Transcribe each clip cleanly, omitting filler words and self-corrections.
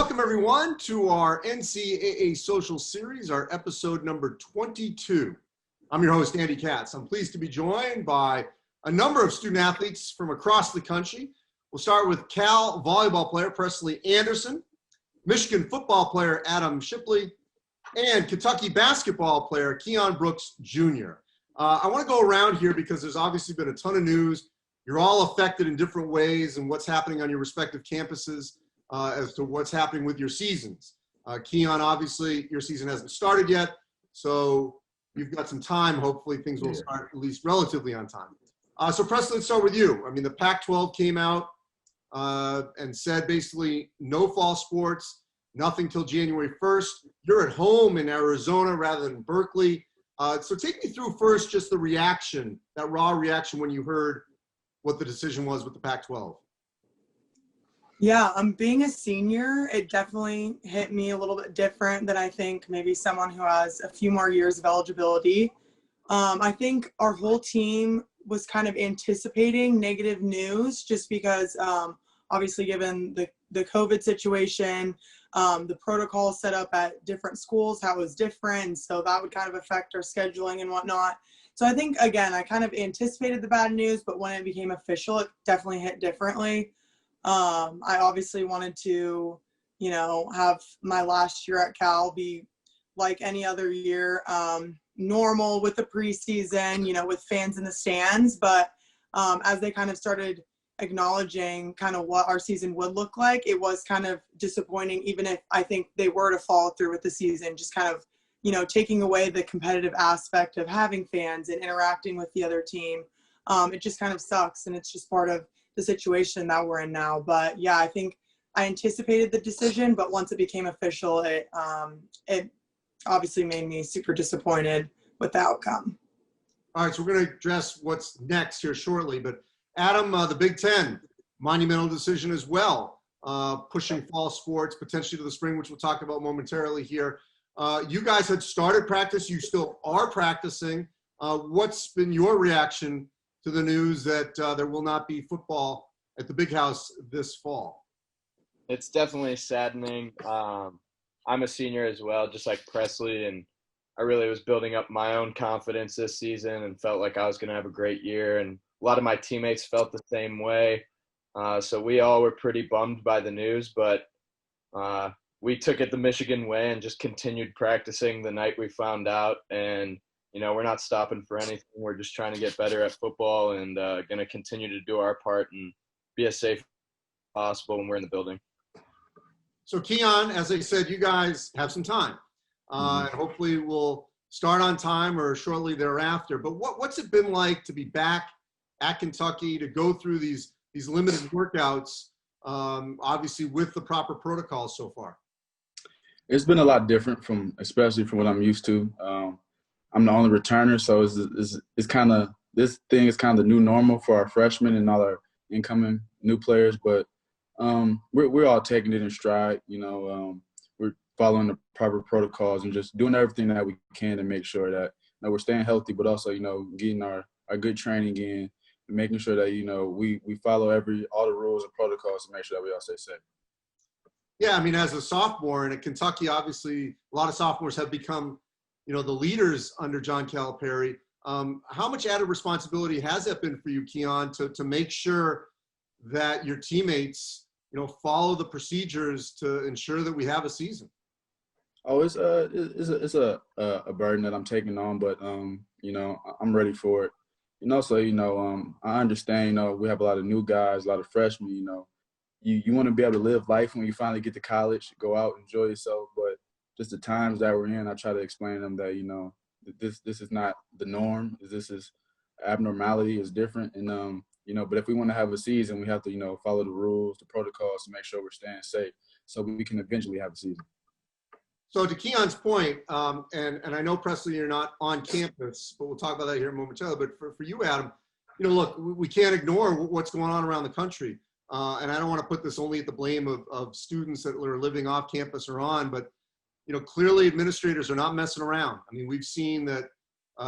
Welcome everyone to our NCAA social series, our episode number 22. I'm your host, Andy Katz. I'm pleased to be joined by a number of student athletes from across the country. We'll start with Cal volleyball player Preslie Anderson, Michigan football player Adam Shibley, and Kentucky basketball player Keion Brooks Jr. I want to go around here because there's obviously been a ton of news. You're all affected in different ways and what's happening on your respective campuses as to what's happening with your seasons. Keion, obviously, your season hasn't started yet, so you've got some time. Hopefully things will start at least relatively on time. So Preston, let's start with you. I mean, the Pac-12 came out and said basically no fall sports, nothing till January 1st. You're at home in Arizona rather than Berkeley. So take me through first just the reaction, that raw reaction when you heard what the decision was with the Pac-12. Yeah, being a senior, it definitely hit me a little bit different than I think maybe someone who has a few more years of eligibility. I think our whole team was kind of anticipating negative news just because obviously given the COVID situation, the protocol set up at different schools, how it was different. So that would kind of affect our scheduling and whatnot. So I think, again, I kind of anticipated the bad news, but when it became official, it definitely hit differently. I obviously wanted to, have my last year at Cal be like any other year, normal with the preseason, with fans in the stands. But as they kind of started acknowledging kind of what our season would look like, it was kind of disappointing, even if I think they were to follow through with the season, just kind of, taking away the competitive aspect of having fans and interacting with the other team. It just kind of sucks, and it's just part of the situation that we're in now. But yeah, I think I anticipated the decision, but once it became official, it obviously made me super disappointed with the outcome. All right, so we're going to address what's next here shortly, but Adam, the Big Ten, monumental decision as well, pushing fall sports potentially to the spring, which we'll talk about momentarily here. You guys had started practice. You still are practicing. What's been your reaction to the news that there will not be football at the Big House this fall? It's definitely saddening. I'm a senior as well, just like Preslie, and I really was building up my own confidence this season and felt like I was going to have a great year. And a lot of my teammates felt the same way. So we all were pretty bummed by the news, but we took it the Michigan way and just continued practicing the night we found out. And we're not stopping for anything. We're just trying to get better at football and going to continue to do our part and be as safe as possible when we're in the building. So Keion, as I said, you guys have some time. And hopefully we'll start on time or shortly thereafter. But what's it been like to be back at Kentucky, to go through these limited workouts, obviously with the proper protocols so far? It's been a lot different especially from what I'm used to. I'm the only returner, so it's kind of, this thing is kind of the new normal for our freshmen and all our incoming new players. But we're all taking it in stride. We're following the proper protocols and just doing everything that we can to make sure that we're staying healthy, but also getting our good training in and making sure that we follow all the rules and protocols to make sure that we all stay safe. Yeah, I mean, as a sophomore and at Kentucky, obviously a lot of sophomores have become the leaders under John Calipari. How much added responsibility has that been for you, Keion, to make sure that your teammates, follow the procedures to ensure that we have a season? Oh, it's a burden that I'm taking on, but I'm ready for it. I understand. We have a lot of new guys, a lot of freshmen. You want to be able to live life when you finally get to college, go out, enjoy yourself, but just the times that we're in, I try to explain to them that, this is not the norm. This is abnormality, is different. And, but if we want to have a season, we have to, follow the rules, the protocols to make sure we're staying safe so we can eventually have a season. So to Keion's point, and I know, Preslie, you're not on campus, but we'll talk about that here momentarily. But for you, Adam, look, we can't ignore what's going on around the country. And I don't want to put this only at the blame of students that are living off campus or on, but clearly administrators are not messing around. I mean, we've seen that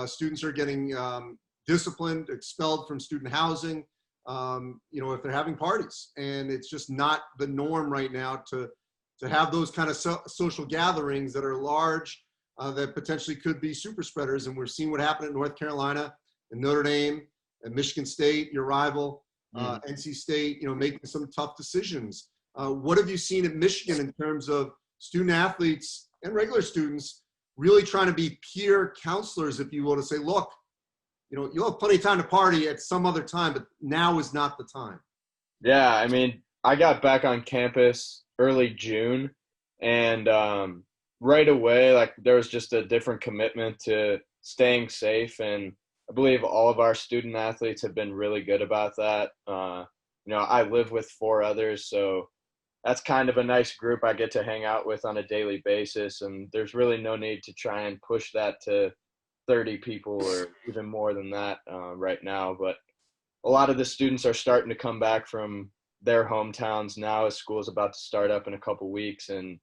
students are getting disciplined, expelled from student housing, if they're having parties. And it's just not the norm right now to to have those kind of social gatherings that are large, that potentially could be super spreaders. And we're seeing what happened at North Carolina and Notre Dame and Michigan State, your rival, NC State, making some tough decisions. What have you seen at Michigan in terms of student athletes and regular students really trying to be peer counselors, if you will, to say, look, you'll have plenty of time to party at some other time, but now is not the time. Yeah, I mean, I got back on campus early June, and right away, like, there was just a different commitment to staying safe, and I believe all of our student athletes have been really good about that. I live with 4 others, so that's kind of a nice group I get to hang out with on a daily basis, and there's really no need to try and push that to 30 people or even more than that right now. But a lot of the students are starting to come back from their hometowns now as school is about to start up in a couple weeks, and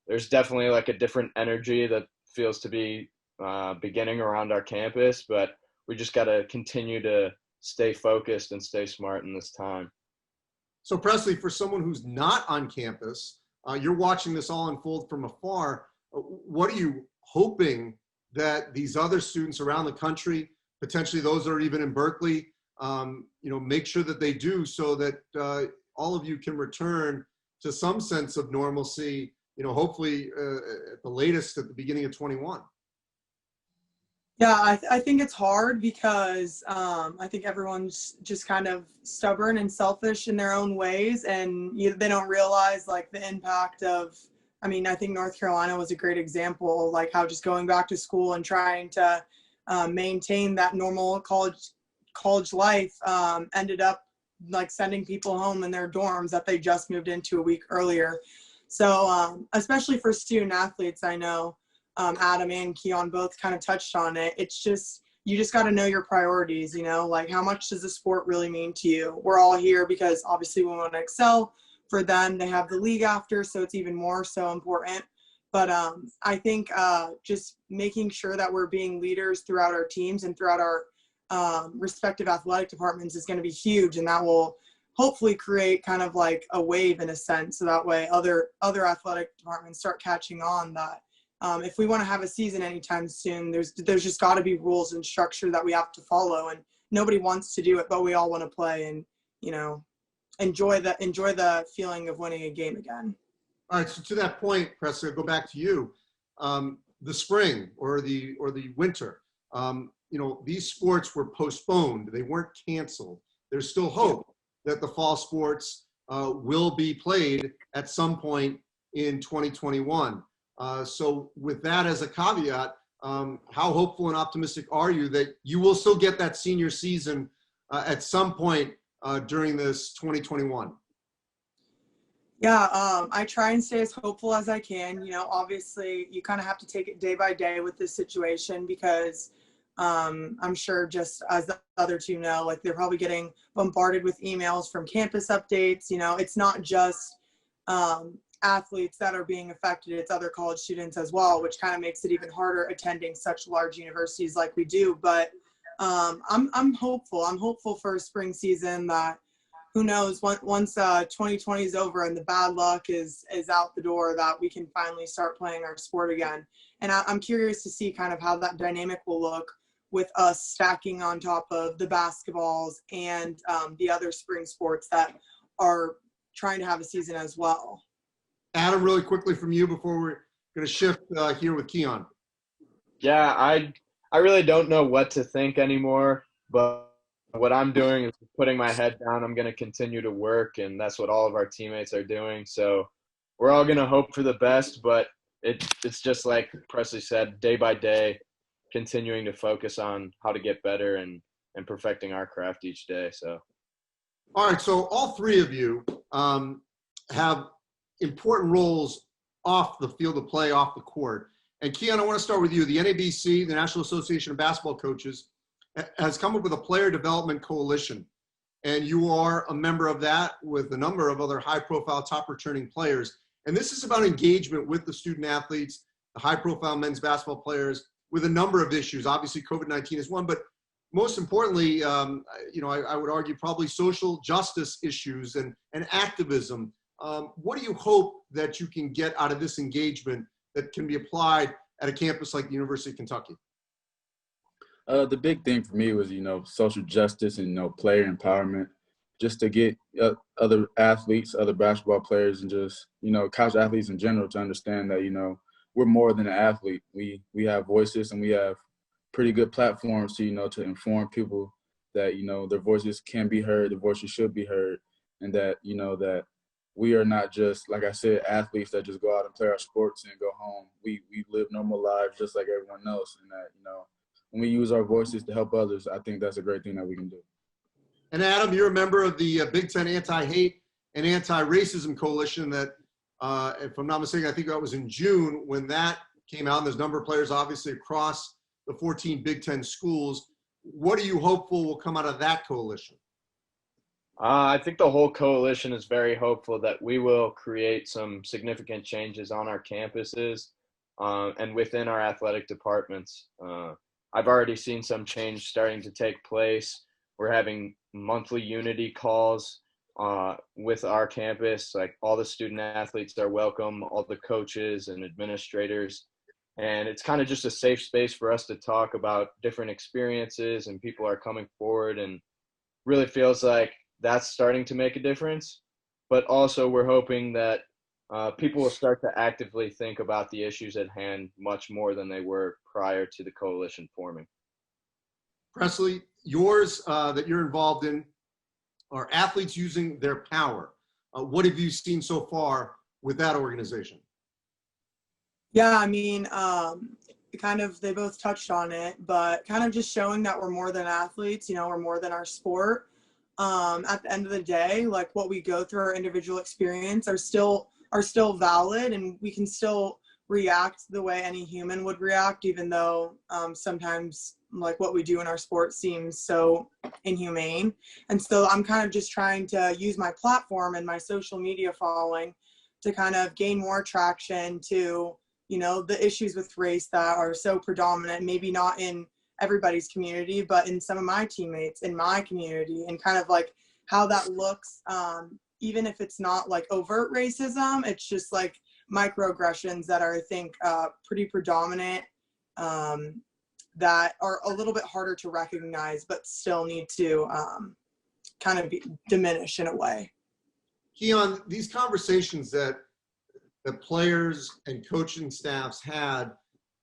there's definitely like a different energy that feels to be beginning around our campus, but we just got to continue to stay focused and stay smart in this time. So Preslie, for someone who's not on campus, you're watching this all unfold from afar. What are you hoping that these other students around the country, potentially those that are even in Berkeley, make sure that they do, so that all of you can return to some sense of normalcy, hopefully at the latest at the beginning of 21? Yeah, I think it's hard because I think everyone's just kind of stubborn and selfish in their own ways, and they don't realize like the impact of, I think North Carolina was a great example, like how just going back to school and trying to maintain that normal college life ended up like sending people home in their dorms that they just moved into a week earlier. So especially for student athletes, I know Adam and Keion both kind of touched on it. It's just, you just got to know your priorities, like how much does the sport really mean to you? We're all here because obviously we want to excel. For them, they have the league after, so it's even more so important. But I think just making sure that we're being leaders throughout our teams and throughout our respective athletic departments is going to be huge, and that will hopefully create kind of like a wave in a sense, so that way other athletic departments start catching on that if we want to have a season anytime soon, there's just got to be rules and structure that we have to follow, and nobody wants to do it, but we all want to play and enjoy the feeling of winning a game again. All right, so to that point, Preslie, I'll go back to you. The spring or the winter, these sports were postponed. They weren't canceled. There's still hope that the fall sports will be played at some point in 2021. So with that as a caveat, how hopeful and optimistic are you that you will still get that senior season at some point during this 2021? Yeah, I try and stay as hopeful as I can. Obviously you kind of have to take it day by day with this situation, because I'm sure, just as the other two know, like they're probably getting bombarded with emails from campus updates. It's not just athletes that are being affected, it's other college students as well, which kind of makes it even harder attending such large universities like we do. But I'm hopeful. I'm hopeful for a spring season that, who knows, once 2020 is over and the bad luck is out the door, that we can finally start playing our sport again. And I'm curious to see kind of how that dynamic will look with us stacking on top of the basketballs and the other spring sports that are trying to have a season as well. Adam, really quickly from you before we're going to shift here with Keion. Yeah, I really don't know what to think anymore, but what I'm doing is putting my head down. I'm going to continue to work, and that's what all of our teammates are doing. So we're all going to hope for the best, but it's just like Preslie said, day by day, continuing to focus on how to get better and perfecting our craft each day. So, all right, so all three of you have important roles off the field of play, off the court. And Keion, I want to start with you. The NABC, the National Association of Basketball Coaches, has come up with a player development coalition. And you are a member of that with a number of other high-profile, top-returning players. And this is about engagement with the student athletes, the high-profile men's basketball players, with a number of issues. Obviously, COVID-19 is one, but most importantly, I would argue probably social justice issues and activism What do you hope that you can get out of this engagement that can be applied at a campus like the University of Kentucky? The big thing for me was, social justice and, player empowerment, just to get other athletes, other basketball players, and just, college athletes in general to understand that, we're more than an athlete. We have voices and we have pretty good platforms to, to inform people that, their voices can be heard, their voices should be heard, and that, that we are not just, like I said, athletes that just go out and play our sports and go home. We live normal lives just like everyone else, and that, when we use our voices to help others, I think that's a great thing that we can do. And Adam, you're a member of the Big Ten Anti-Hate and Anti-Racism Coalition that, if I'm not mistaken, I think that was in June when that came out. And there's a number of players, obviously, across the 14 Big Ten schools. What are you hopeful will come out of that coalition? I think the whole coalition is very hopeful that we will create some significant changes on our campuses and within our athletic departments. I've already seen some change starting to take place. We're having monthly unity calls with our campus. Like, all the student athletes are welcome, all the coaches and administrators. And it's kind of just a safe space for us to talk about different experiences, and people are coming forward, and really feels like that's starting to make a difference. But also we're hoping that people will start to actively think about the issues at hand much more than they were prior to the coalition forming. Preslie, yours that you're involved in are athletes using their power. What have you seen so far with that organization? Yeah, I mean, they both touched on it, but kind of just showing that we're more than athletes, we're more than our sport. At the end of the day, like, what we go through, our individual experience are still valid, and we can still react the way any human would react, even though sometimes, like, what we do in our sport seems so inhumane. And so I'm kind of just trying to use my platform and my social media following to kind of gain more traction to, the issues with race that are so predominant, maybe not in everybody's community, but in some of my teammates in my community, and kind of like how that looks, even if it's not like overt racism, it's just like microaggressions that are, I think, pretty predominant, that are a little bit harder to recognize, but still need to kind of diminish in a way. Keion, these conversations that the players and coaching staffs had,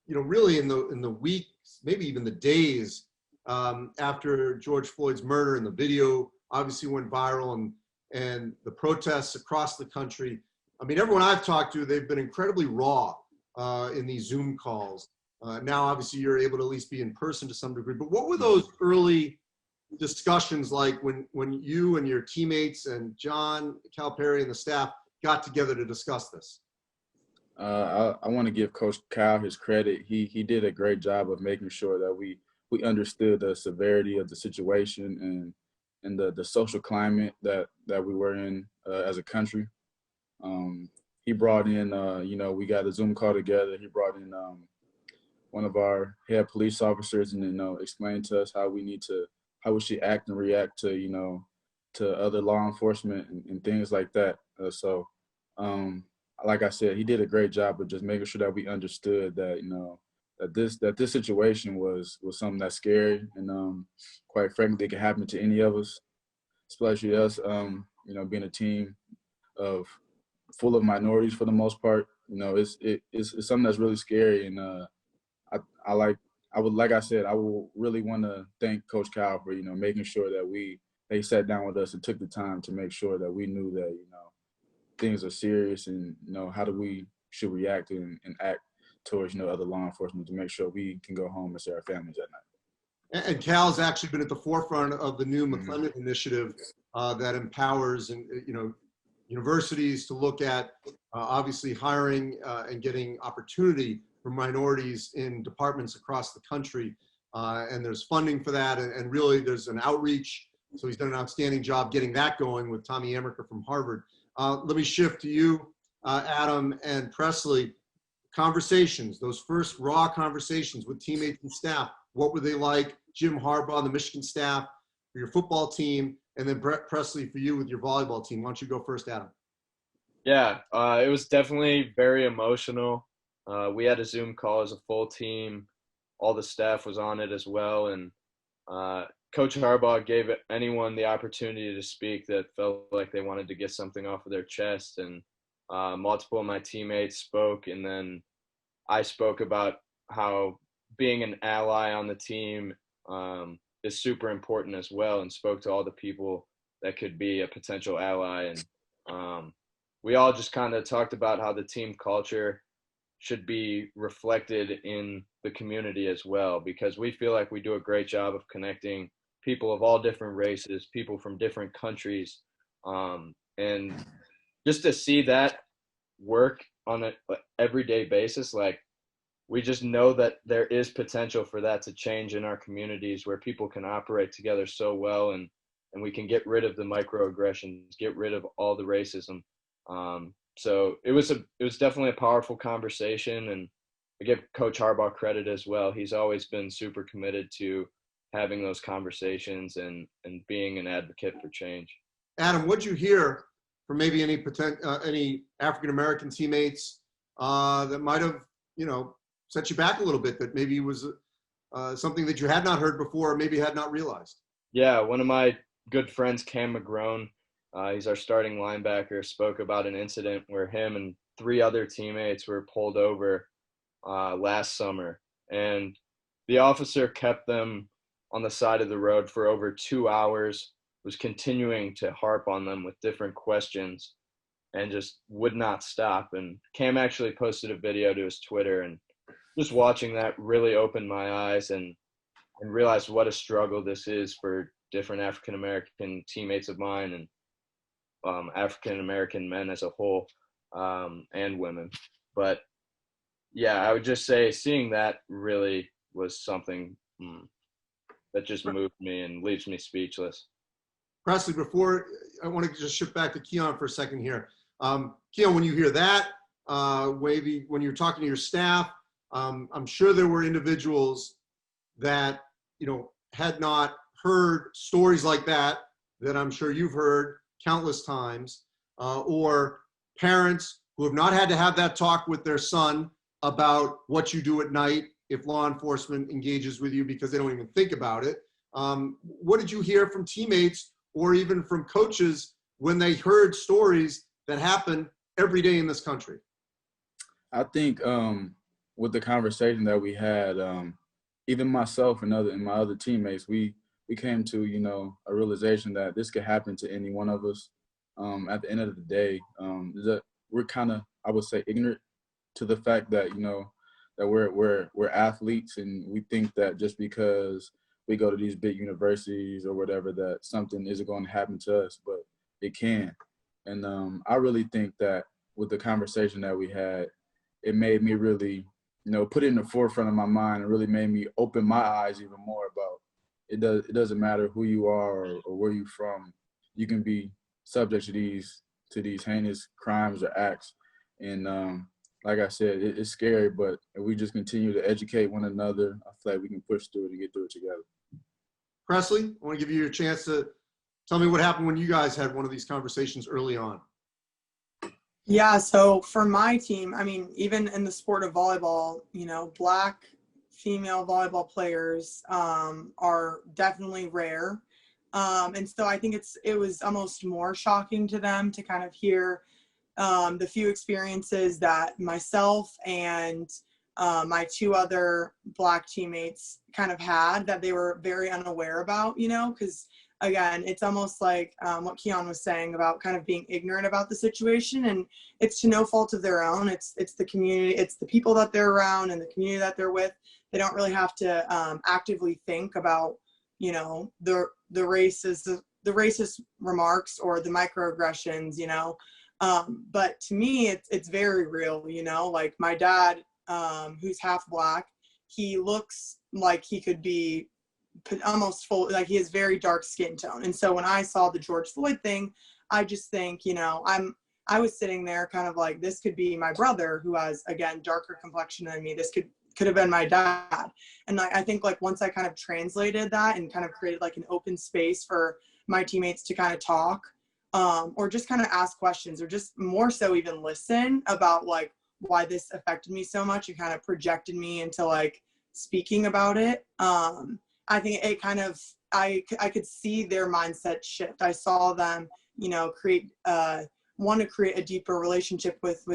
really in the weeks, maybe even the days after George Floyd's murder, and the video obviously went viral, and the protests across the country. I mean, everyone I've talked to, they've been incredibly raw in these Zoom calls. Now, obviously, you're able to at least be in person to some degree. But what were those early discussions like when you and your teammates and John Calipari and the staff got together to discuss this? I want to give Coach Cal his credit. He did a great job of making sure that we understood the severity of the situation and the social climate that we were in as a country. He brought in, we got a Zoom call together. He brought in one of our head police officers and, explained to us how we should act and react to, to other law enforcement and things like that. Like I said, he did a great job of just making sure that we understood that, that this situation was something that's scary, and quite frankly, it could happen to any of us, especially us, being a team full of minorities for the most part. It's something that's really scary, and I will really want to thank Coach Cal for making sure that they sat down with us and took the time to make sure that we knew that things are serious, and how we should react and act towards other law enforcement to make sure we can go home and see our families at night. And Cal's actually been at the forefront of the new McClellan initiative that empowers universities to look at obviously hiring and getting opportunity for minorities in departments across the country. And there's funding for that, and really there's an outreach. So he's done an outstanding job getting that going with Tommy Amaker from Harvard. Let me shift to you, Adam and Preslie. Conversations, those first raw conversations with teammates and staff, what were they like? Jim Harbaugh, the Michigan staff, for your football team, and then Preslie for you with your volleyball team. Why don't you go first, Adam? Yeah, it was definitely very emotional. We had a Zoom call as a full team. All the staff was on it as well, and Coach Harbaugh gave anyone the opportunity to speak that felt like they wanted to get something off of their chest. And multiple of my teammates spoke, and then I spoke about how being an ally on the team is super important as well, and spoke to all the people that could be a potential ally. And we all just kind of talked about how the team culture should be reflected in the community as well, because we feel like we do a great job of connecting people of all different races, people from different countries, and just to see that work on an everyday basis, like we just know that there is potential for that to change in our communities where people can operate together so well, and we can get rid of the microaggressions, get rid of all the racism. So it was definitely a powerful conversation, and I give Coach Harbaugh credit as well. He's always been super committed to having those conversations and being an advocate for change. Adam, what'd you hear from maybe any African-American teammates that might have, set you back a little bit, that maybe was something that you had not heard before or maybe had not realized? Yeah, one of my good friends, Cam McGrone, he's our starting linebacker, spoke about an incident where him and 3 other teammates were pulled over last summer, and the officer kept them on the side of the road for over 2 hours, was continuing to harp on them with different questions and just would not stop. And Cam actually posted a video to his Twitter, and just watching that really opened my eyes and realized what a struggle this is for different African-American teammates of mine and African-American men as a whole, and women. But yeah, I would just say seeing that really was something that just moved me and leaves me speechless. Preslie, before I want to just shift back to Keion for a second here. Keion, when you hear that, maybe when you're talking to your staff, I'm sure there were individuals that, had not heard stories like that I'm sure you've heard countless times, or parents who have not had to have that talk with their son about what you do at night if law enforcement engages with you because they don't even think about it. What did you hear from teammates or even from coaches when they heard stories that happen every day in this country? I think with the conversation that we had, even myself and my other teammates, we came to, a realization that this could happen to any one of us. At the end of the day, that we're kind of, I would say, ignorant to the fact that, that we're athletes, and we think that just because we go to these big universities or whatever, that something isn't going to happen to us, but it can. And I really think that with the conversation that we had, it made me really, put it in the forefront of my mind, and really made me open my eyes even more about it doesn't matter who you are or where you're from. You can be subject to these heinous crimes or acts. And like I said, it's scary, but if we just continue to educate one another, I feel like we can push through it and get through it together. Preslie, I want to give you a chance to tell me what happened when you guys had one of these conversations early on. Yeah, so for my team, even in the sport of volleyball, Black female volleyball players are definitely rare. And so I think it was almost more shocking to them to kind of hear the few experiences that myself and my 2 other Black teammates kind of had that they were very unaware about, because again, it's almost like what Keion was saying about kind of being ignorant about the situation, and it's to no fault of their own. It's the community, it's the people that they're around and the community that they're with. They don't really have to actively think about, the racist remarks or the microaggressions, but to me, it's very real, like my dad, who's half Black, he looks like he could be almost full, like he has very dark skin tone. And so when I saw the George Floyd thing, I just think, I was sitting there kind of like, this could be my brother who has, again, darker complexion than me. This could have been my dad. And I think like once I kind of translated that and kind of created like an open space for my teammates to kind of talk, or just kind of ask questions, or just more so even listen about like why this affected me so much and kind of projected me into like speaking about it. I think it kind of, I could see their mindset shift. I saw them, you know, want to create a deeper relationship with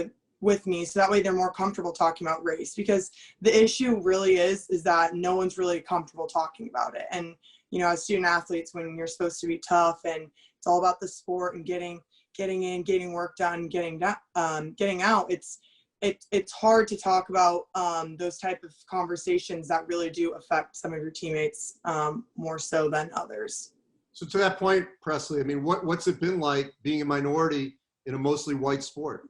me, so that way they're more comfortable talking about race, because the issue really is that no one's really comfortable talking about it. And you know, as student athletes, when you're supposed to be tough and it's all about the sport and getting in, getting work done, getting out, it's hard to talk about those type of conversations that really do affect some of your teammates more so than others. So to that point, Preslie, I mean, what's it been like being a minority in a mostly white sport?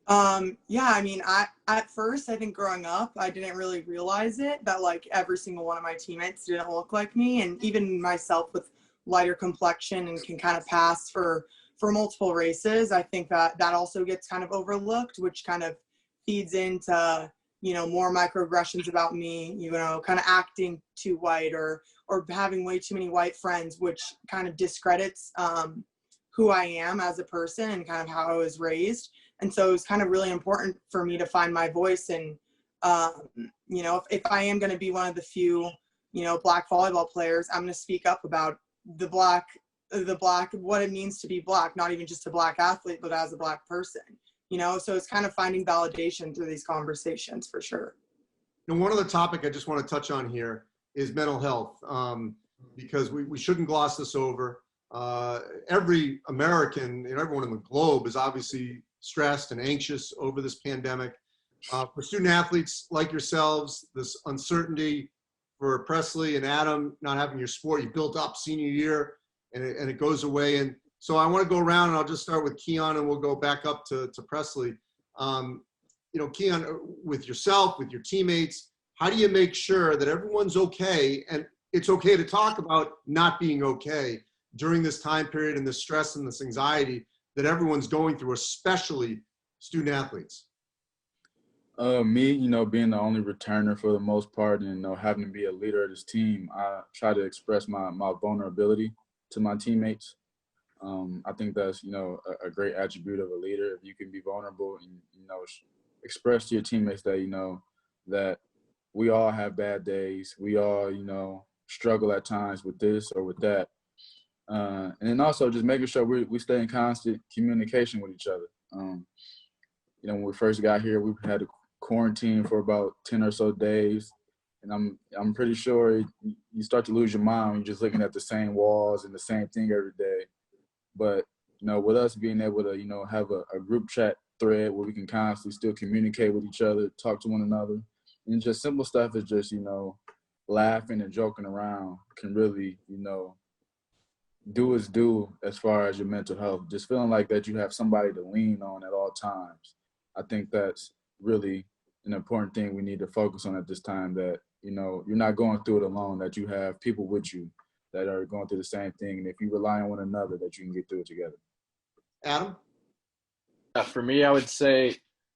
Yeah, I mean, at first, I think growing up, I didn't really realize it, that like every single one of my teammates didn't look like me. And even myself with lighter complexion and can kind of pass for multiple races, I think that also gets kind of overlooked, which kind of feeds into, you know, more microaggressions about me, you know, kind of acting too white or having way too many white friends, which kind of discredits who I am as a person and kind of how I was raised. And so it was kind of really important for me to find my voice. And, you know, if I am going to be one of the few, you know, Black volleyball players, I'm going to speak up about the black, what it means to be Black, not even just a Black athlete, but as a Black person, you know? So it's kind of finding validation through these conversations for sure. And one other topic I just want to touch on here is mental health, because we shouldn't gloss this over. Every American and everyone in the globe is obviously stressed and anxious over this pandemic. For student athletes like yourselves, this uncertainty, for Preslie and Adam, not having your sport you built up senior year, and it goes away. And so I want to go around, and I'll just start with Keion, and we'll go back up to Preslie. You know, Keion, with yourself, with your teammates, how do you make sure that everyone's okay, and it's okay to talk about not being okay during this time period and the stress and this anxiety that everyone's going through, especially student athletes? Me, you know, being the only returner for the most part, and you know, having to be a leader of this team, I try to express my vulnerability to my teammates. I think that's, you know, a great attribute of a leader. If you can be vulnerable and, you know, express to your teammates that, you know, that we all have bad days. We all, you know, struggle at times with this or with that. And then also just making sure we stay in constant communication with each other. You know, when we first got here, we had to quarantine for about 10 or so days. And I'm pretty sure you start to lose your mind when you're just looking at the same walls and the same thing every day. But, you know, with us being able to, you know, have a group chat thread where we can constantly still communicate with each other, talk to one another, and just simple stuff is just, you know, laughing and joking around can really, you know, do its due as far as your mental health. Just feeling like that you have somebody to lean on at all times. I think that's really an important thing we need to focus on at this time, that, you know, you're not going through it alone, that you have people with you that are going through the same thing. And if you rely on one another, that you can get through it together. Adam? For me, I would say,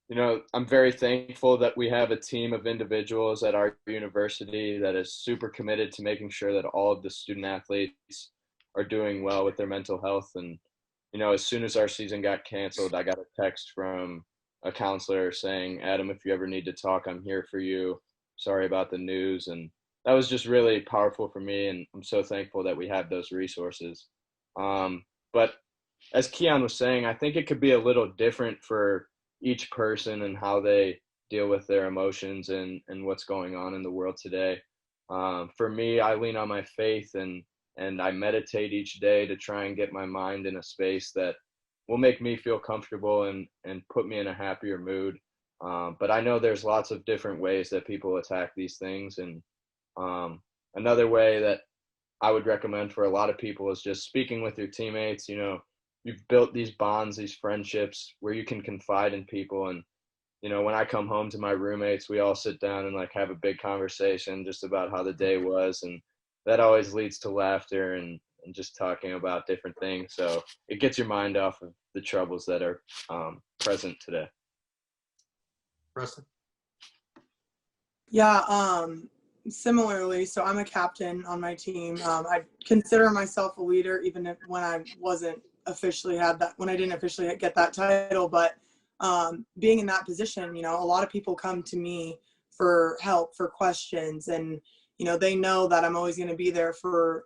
you know, I'm very thankful that we have a team of individuals at our university that is super committed to making sure that all of the student athletes are doing well with their mental health. And, you know, as soon as our season got canceled, I got a text from a counselor saying, Adam, if you ever need to talk, I'm here for you. Sorry about the news. And that was just really powerful for me. And I'm so thankful that we have those resources. But as Keion was saying, I think it could be a little different for each person and how they deal with their emotions and what's going on in the world today. For me, I lean on my faith and I meditate each day to try and get my mind in a space that will make me feel comfortable and put me in a happier mood. But I know there's lots of different ways that people attack these things. And another way that I would recommend for a lot of people is just speaking with your teammates. You know, you've built these bonds, these friendships where you can confide in people. And, you know, when I come home to my roommates, we all sit down and like have a big conversation just about how the day was. And that always leads to laughter and just talking about different things. So it gets your mind off of the troubles that are present today. Preston? Yeah, similarly, so I'm a captain on my team. I consider myself a leader, even if when I wasn't officially when I didn't officially get that title. But being in that position, a lot of people come to me for help, for questions, and they know that I'm always going to be there for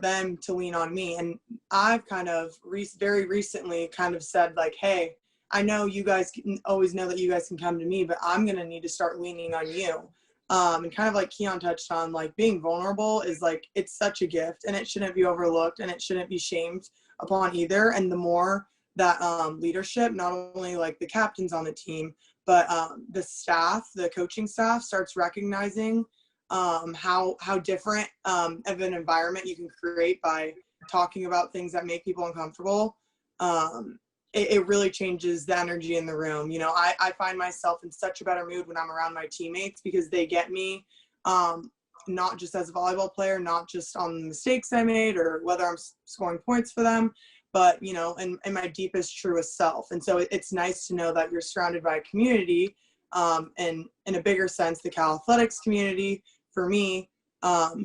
them to lean on me. And I've kind of very recently kind of said like, hey, I know you guys always know that you guys can come to me, but I'm going to need to start leaning on you. And kind of like Keion touched on, like being vulnerable is like, it's such a gift and it shouldn't be overlooked and it shouldn't be shamed upon either. And the more that leadership, not only like the captains on the team, but the staff, the coaching staff starts recognizing how different of an environment you can create by talking about things that make people uncomfortable. It really changes the energy in the room. I find myself in such a better mood when I'm around my teammates because they get me, not just as a volleyball player, not just on the mistakes I made or whether I'm scoring points for them, but, in my deepest, truest self. And so it's nice to know that you're surrounded by a community, and in a bigger sense, the Cal Athletics community for me,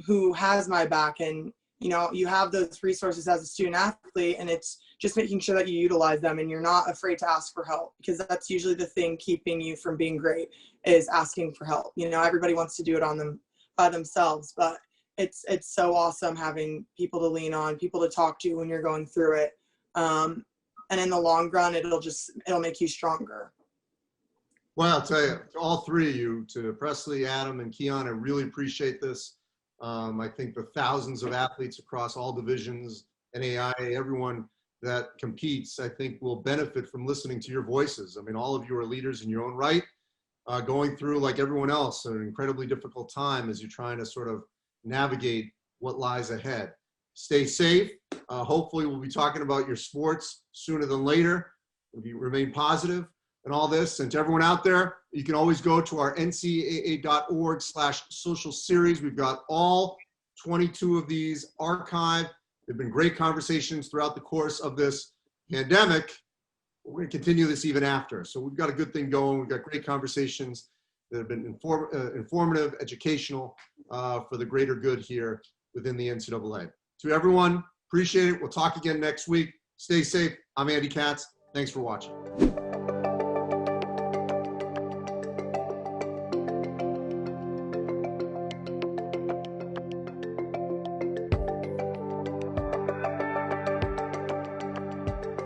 who has my back. And, you have those resources as a student athlete, and it's just making sure that you utilize them and you're not afraid to ask for help, because that's usually the thing keeping you from being great is asking for help. Everybody wants to do it by themselves, but it's so awesome having people to lean on, people to talk to when you're going through it. And in the long run, it'll make you stronger. Well, I'll tell you, to all three of you, to Preslie, Adam, and Keion, I really appreciate this. I think the thousands of athletes across all divisions, NAIA, everyone that competes, I think will benefit from listening to your voices. I mean, all of you are leaders in your own right, going through, like everyone else, an incredibly difficult time as you're trying to sort of navigate what lies ahead. Stay safe. Hopefully we'll be talking about your sports sooner than later. Remain positive and all this. And to everyone out there, you can always go to our ncaa.org/social series. We've got all 22 of these archived. They've been great conversations throughout the course of this pandemic. We're going to continue this even after. So we've got a good thing going. We've got great conversations that have been informative, educational, for the greater good here within the NCAA. To everyone, appreciate it. We'll talk again next week. Stay safe. I'm Andy Katz. Thanks for watching.